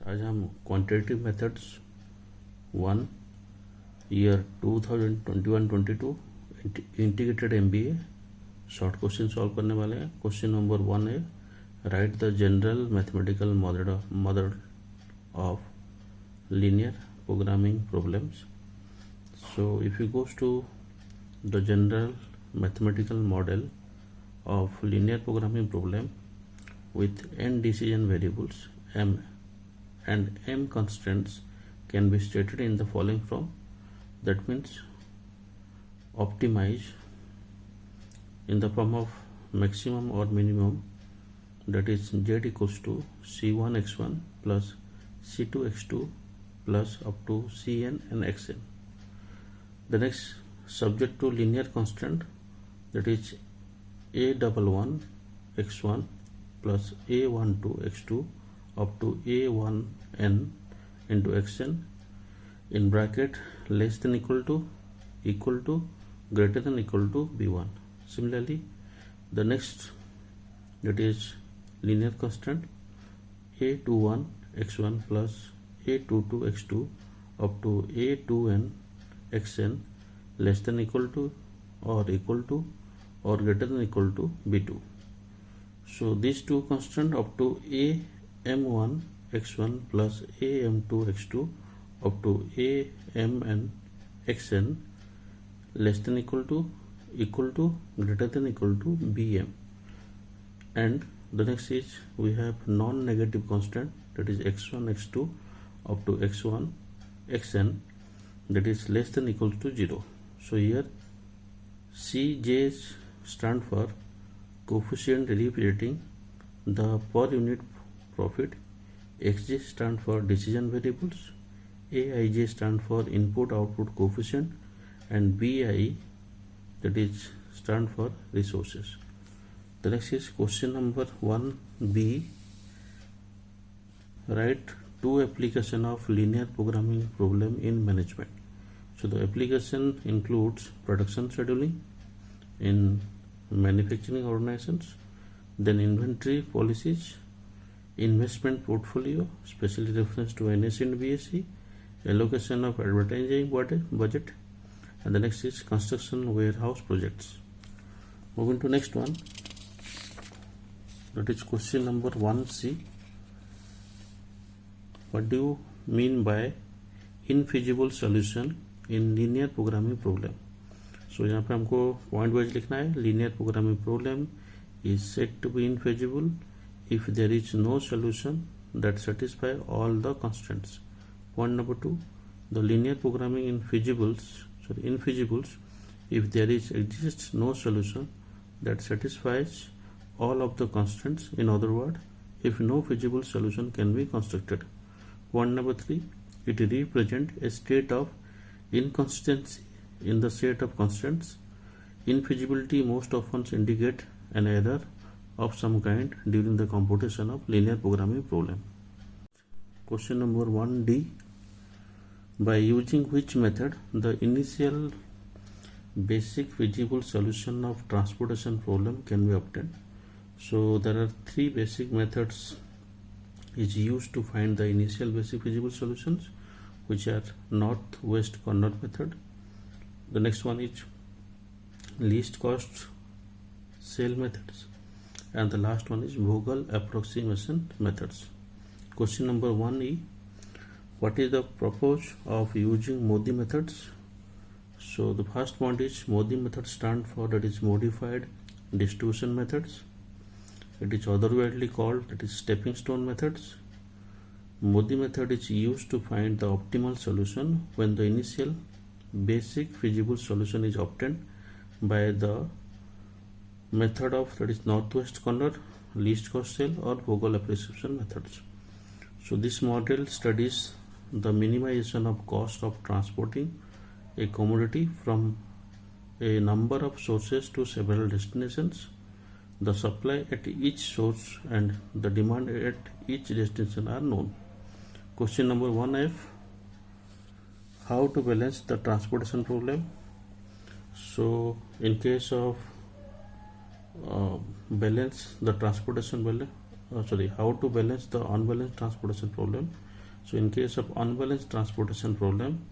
आज हम quantitative methods 1 year 2021-22 integrated MBA short question सॉल्व करने वाले हैं। क्वेश्चन नंबर 1 है write the general mathematical model of linear programming problems. So if you goes to the general mathematical model of linear programming problem with n decision variables m and m constants can be stated in the following form. That means optimize in the form of maximum or minimum, that is z equals to c1 x1 plus c2 x2 plus up to cn and xn. The next, subject to linear constant, that is a11 x1 plus a12 x2 up to a1n into xn in bracket less than equal to greater than equal to b1. Similarly, the next, that is linear constant a21 x1 plus a22 x2 up to a2n xn less than equal to or greater than equal to b2. So these two constants up to am1 x1 plus am2 x2 up to amn xn less than equal to greater than equal to bm. And the next is we have non-negative constant, that is x1 x2 up to x1 xn, that is less than equal to 0. So here Cj stand for coefficient representing the per unit profit, Xj stand for decision variables, Aij stand for input output coefficient, and Bi, that is stand for resources. The next is question number 1b. Write two application of linear programming problem in management. So the application includes production scheduling in manufacturing organizations, then inventory policies, investment portfolio, especially reference to NSE and BSE, allocation of advertising budget, and the next is construction warehouse projects. Moving to next one, that is question number 1c. What do you mean by infeasible solution in linear programming problem? So यहाँ पे हमको point wise लिखना है. Linear programming problem is said to be infeasible if there is no solution that satisfy all the constraints. Point number 2, the linear programming infeasibles if there exists no solution that satisfies all of the constraints. In other words, if no feasible solution can be constructed. Point number 3, it represents a state of inconsistency in the set of constants. Infeasibility most often indicate an error of some kind during the computation of linear programming problem. Question number 1d. By using which method the initial basic feasible solution of transportation problem can be obtained? So there are three basic methods is used to find the initial basic feasible solutions, which are north-west corner method. The next one is least cost cell methods, and the last one is Vogel approximation methods. Question number 1e. What is the purpose of using Modi methods? So the first point is Modi method stand for, that is modified distribution methods. It is otherwise called, that is stepping stone methods. Modi method is used to find the optimal solution when the initial basic feasible solution is obtained by the method of, that is northwest corner, least cost cell, or Vogel approximation methods. So this model studies the minimization of cost of transporting a commodity from a number of sources to several destinations. The supply at each source and the demand at each destination are known. Question number 1f. How to balance the transportation problem? So in case of balance the transportation how to balance the unbalanced transportation problem. So in case of unbalanced transportation problem,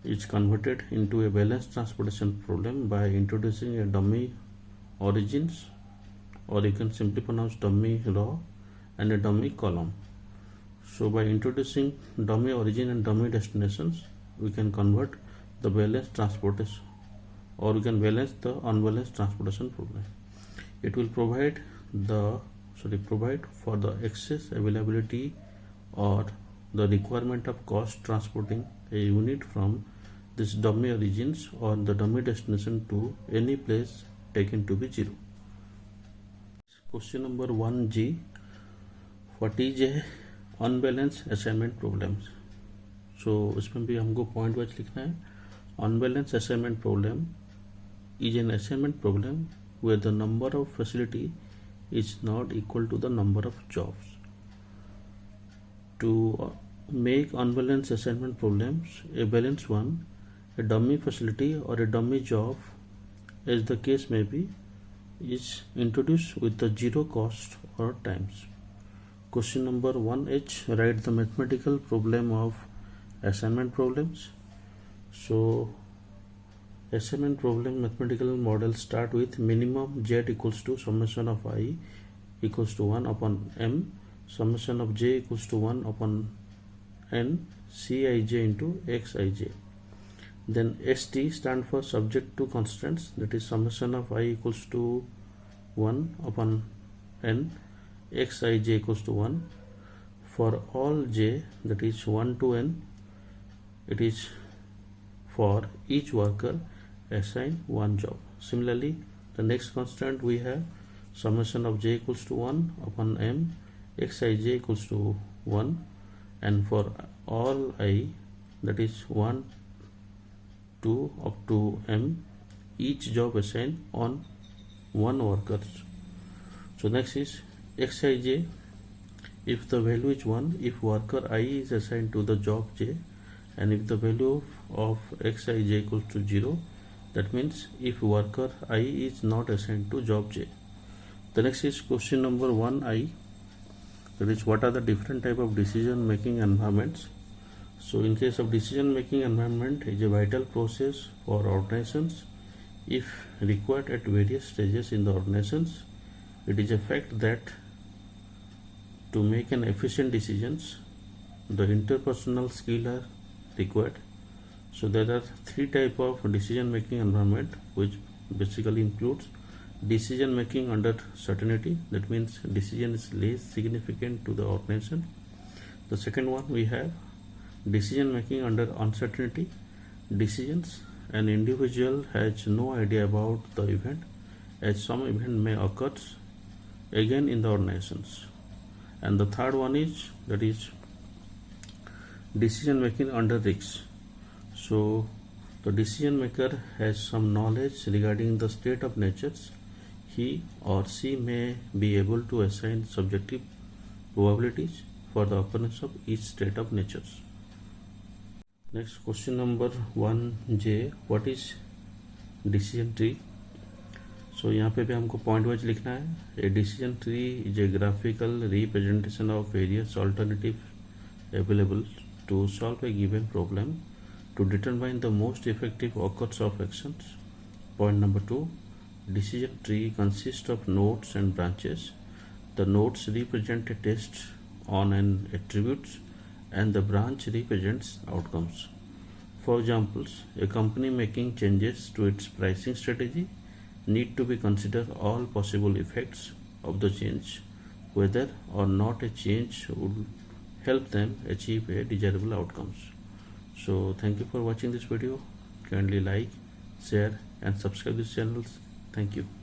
it's converted into a balanced transportation problem by introducing a dummy origins, or you can simply pronounce dummy row, and a dummy column. So by introducing dummy origin and dummy destinations, we can convert the balanced transportation, or we can balance the unbalanced transportation problem. It will provide for the excess availability or the requirement of cost transporting a unit from this dummy origins or the dummy destination to any place taken to be 0. Question number 1G. What is a unbalanced assignment problems? So इसमें भी हमको point wise लिखना है. Unbalanced assignment problem is an assignment problem where the number of facility is not equal to the number of jobs. To make unbalanced assignment problems a balanced one, a dummy facility or a dummy job, as the case may be, is introduced with the 0 cost or times. Question number 1H. Write the mathematical problem of assignment problems. So assignment problem mathematical model start with minimum z equals to summation of I equals to 1 upon m, summation of j equals to 1 upon n Cij into Xij. Then ST stand for subject to constants, that is summation of I equals to 1 upon n Xij equals to 1. For all j, that is 1 to n, it is for each worker assign one job. Similarly, the next constant we have summation of j equals to 1 upon m Xij equals to 1, and for all I, that is 1 2 up to m, each job assigned on one worker. So next is Xij. If the value is 1, if worker I is assigned to the job j, and if the value of Xij equals to 0, that means if worker I is not assigned to job j. The next is question number 1I, that is what are the different type of decision making environments. So in case of decision making environment is a vital process for organizations. If required at various stages in the organizations, it is a fact that to make an efficient decisions, the interpersonal skill are required. So there are 3 type of decision making environment, which basically includes decision making under certainty, that means decision is less significant to the organization. The second one we have decision making under uncertainty, decisions an individual has no idea about the event, as some event may occur again in the organizations. And the third one is, that is decision making under risk. So the decision maker has some knowledge regarding the state of natures. He or she may be able to assign subjective probabilities for the occurrence of each state of natures. Next, question number 1J. What is decision tree? So यहाँ पे भी हमको point wise लिखना है. A decision tree is a graphical representation of various alternatives available to solve a given problem to determine the most effective course of actions. Point number 2. Decision tree consists of nodes and branches. The nodes represent a test on an attributes, and the branch represents outcomes. For examples, a company making changes to its pricing strategy need to be consider all possible effects of the change, whether or not a change would help them achieve a desirable outcomes. So thank you for watching this video. Kindly like, share and subscribe this channel. Thank you.